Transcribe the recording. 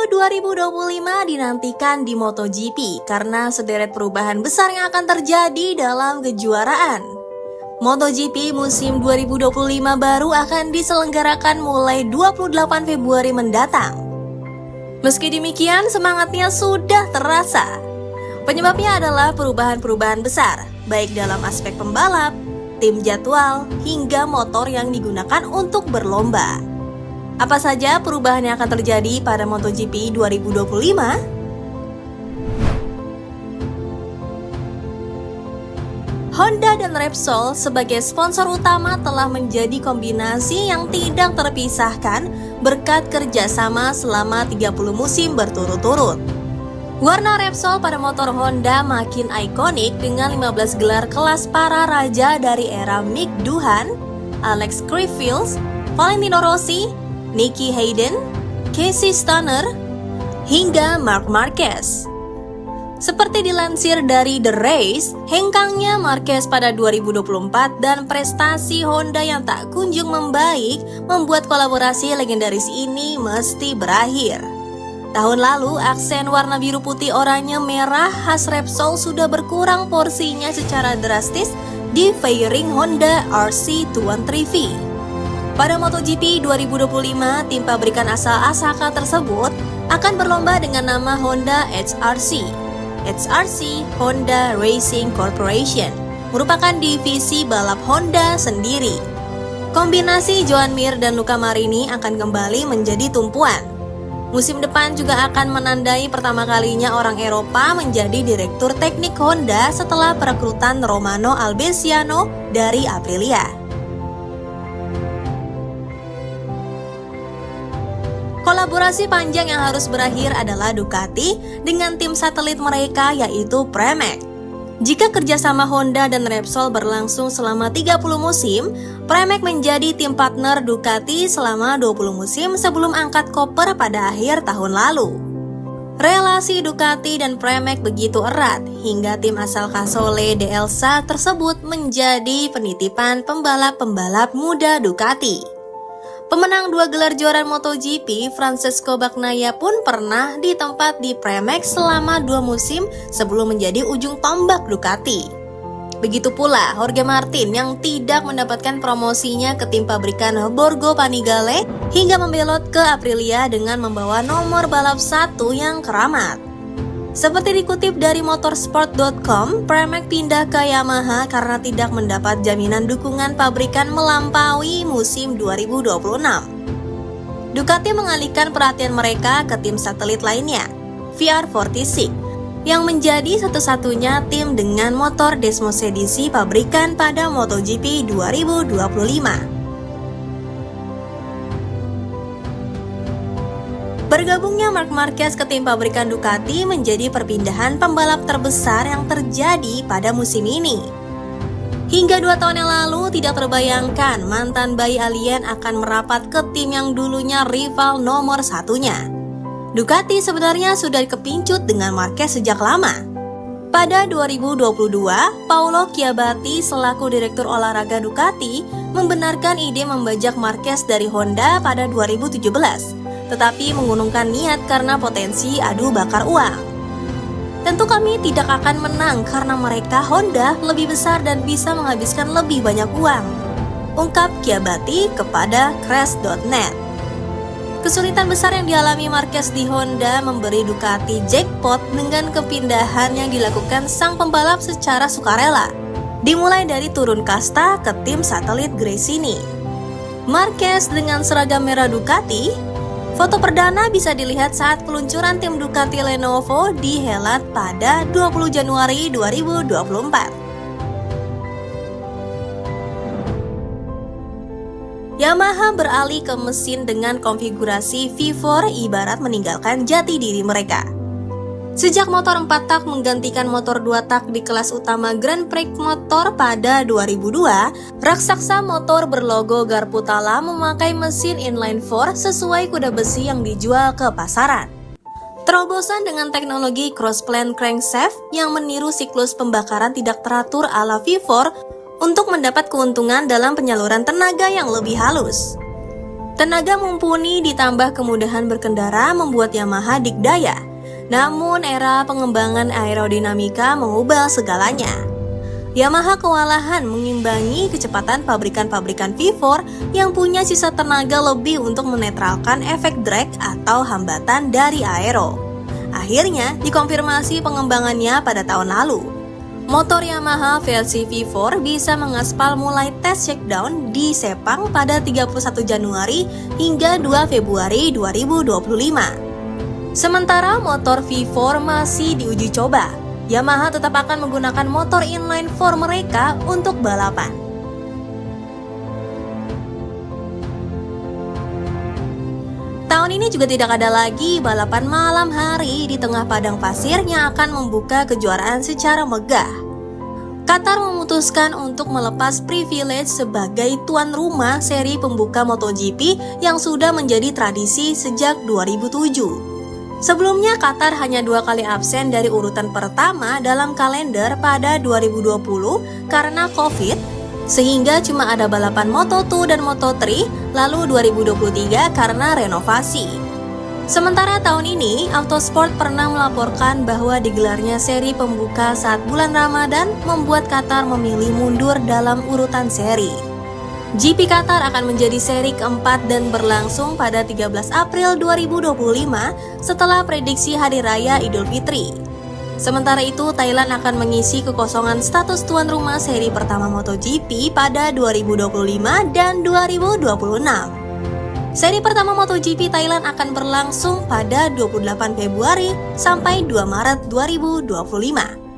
Tokyo 2025 dinantikan di MotoGP karena sederet perubahan besar yang akan terjadi dalam kejuaraan. MotoGP musim 2025 baru akan diselenggarakan mulai 28 Februari mendatang. Meski demikian, semangatnya sudah terasa. Penyebabnya adalah perubahan-perubahan besar, baik dalam aspek pembalap, tim jadwal, hingga motor yang digunakan untuk berlomba. Apa saja perubahan yang akan terjadi pada MotoGP 2025? Honda dan Repsol sebagai sponsor utama telah menjadi kombinasi yang tidak terpisahkan berkat kerjasama selama 30 musim berturut-turut. Warna Repsol pada motor Honda makin ikonik dengan 15 gelar kelas para raja dari era Mick Doohan, Alex Criville, Valentino Rossi, Nicky Hayden, Casey Stoner, hingga Marc Marquez. Seperti dilansir dari The Race, hengkangnya Marquez pada 2024 dan prestasi Honda yang tak kunjung membaik membuat kolaborasi legendaris ini mesti berakhir. Tahun lalu, aksen warna biru putih oranye merah khas Repsol sudah berkurang porsinya secara drastis di fairing Honda RC213V. Pada MotoGP 2025, tim pabrikan asal Asaka tersebut akan berlomba dengan nama Honda HRC. HRC Honda Racing Corporation merupakan divisi balap Honda sendiri. Kombinasi Joan Mir dan Luca Marini akan kembali menjadi tumpuan. Musim depan juga akan menandai pertama kalinya orang Eropa menjadi direktur teknik Honda setelah perekrutan Romano Albesiano dari Aprilia. Kolaborasi panjang yang harus berakhir adalah Ducati dengan tim satelit mereka yaitu Pramac. Jika kerjasama Honda dan Repsol berlangsung selama 30 musim, Pramac menjadi tim partner Ducati selama 20 musim sebelum angkat koper pada akhir tahun lalu. Relasi Ducati dan Pramac begitu erat hingga tim asal Casole d'Elsa tersebut menjadi penitipan pembalap-pembalap muda Ducati. Pemenang 2 gelar juara MotoGP, Francesco Bagnaia pun pernah ditempat di Pramac selama 2 musim sebelum menjadi ujung tombak Ducati. Begitu pula Jorge Martin yang tidak mendapatkan promosinya ke tim pabrikan Borgo Panigale hingga membelot ke Aprilia dengan membawa nomor balap 1 yang keramat. Seperti dikutip dari motorsport.com, Pramac pindah ke Yamaha karena tidak mendapat jaminan dukungan pabrikan melampaui musim 2026. Ducati mengalihkan perhatian mereka ke tim satelit lainnya, VR46, yang menjadi satu-satunya tim dengan motor Desmos edisi pabrikan pada MotoGP 2025. Bergabungnya Marc Marquez ke tim pabrikan Ducati menjadi perpindahan pembalap terbesar yang terjadi pada musim ini. Hingga 2 tahun yang lalu tidak terbayangkan mantan bayi alien akan merapat ke tim yang dulunya rival nomor satunya. Ducati sebenarnya sudah kepincut dengan Marquez sejak lama. Pada 2022, Paolo Chiabatti selaku direktur olahraga Ducati membenarkan ide membajak Marquez dari Honda pada 2017. Tetapi mengurungkan niat karena potensi adu bakar uang. Tentu kami tidak akan menang karena mereka Honda lebih besar dan bisa menghabiskan lebih banyak uang, ungkap Chiabatti kepada Crash.net. Kesulitan besar yang dialami Marquez di Honda memberi Ducati jackpot dengan kepindahan yang dilakukan sang pembalap secara sukarela, dimulai dari turun kasta ke tim satelit Gresini. Marquez dengan seragam merah Ducati. Foto perdana bisa dilihat saat peluncuran tim Ducati Lenovo di Helat pada 20 Januari 2024. Yamaha beralih ke mesin dengan konfigurasi V4 ibarat meninggalkan jati diri mereka. Sejak motor 4 tak menggantikan motor 2 tak di kelas utama Grand Prix Motor pada 2002, raksasa motor berlogo Garputala memakai mesin inline 4 sesuai kuda besi yang dijual ke pasaran. Terobosan dengan teknologi cross-plan crankshaft yang meniru siklus pembakaran tidak teratur ala V4 untuk mendapat keuntungan dalam penyaluran tenaga yang lebih halus. Tenaga mumpuni ditambah kemudahan berkendara membuat Yamaha dikdaya. Namun era pengembangan aerodinamika mengubah segalanya. Yamaha kewalahan mengimbangi kecepatan pabrikan-pabrikan V4 yang punya sisa tenaga lebih untuk menetralkan efek drag atau hambatan dari aero. Akhirnya dikonfirmasi pengembangannya pada tahun lalu. Motor Yamaha versi V4 bisa mengaspal mulai tes shakedown di Sepang pada 31 Januari hingga 2 Februari 2025. Sementara motor V4 masih diuji coba, Yamaha tetap akan menggunakan motor inline 4 mereka untuk balapan. Tahun ini juga tidak ada lagi balapan malam hari di tengah padang pasir yang akan membuka kejuaraan secara megah. Qatar memutuskan untuk melepas privilege sebagai tuan rumah seri pembuka MotoGP yang sudah menjadi tradisi sejak 2007. Sebelumnya Qatar hanya 2 kali absen dari urutan pertama dalam kalender pada 2020 karena Covid, sehingga cuma ada balapan Moto2 dan Moto3, lalu 2023 karena renovasi. Sementara tahun ini, Autosport pernah melaporkan bahwa digelarnya seri pembuka saat bulan Ramadan membuat Qatar memilih mundur dalam urutan seri. GP Qatar akan menjadi seri keempat dan berlangsung pada 13 April 2025 setelah prediksi Hari Raya Idul Fitri. Sementara itu, Thailand akan mengisi kekosongan status tuan rumah seri pertama MotoGP pada 2025 dan 2026. Seri pertama MotoGP Thailand akan berlangsung pada 28 Februari sampai 2 Maret 2025.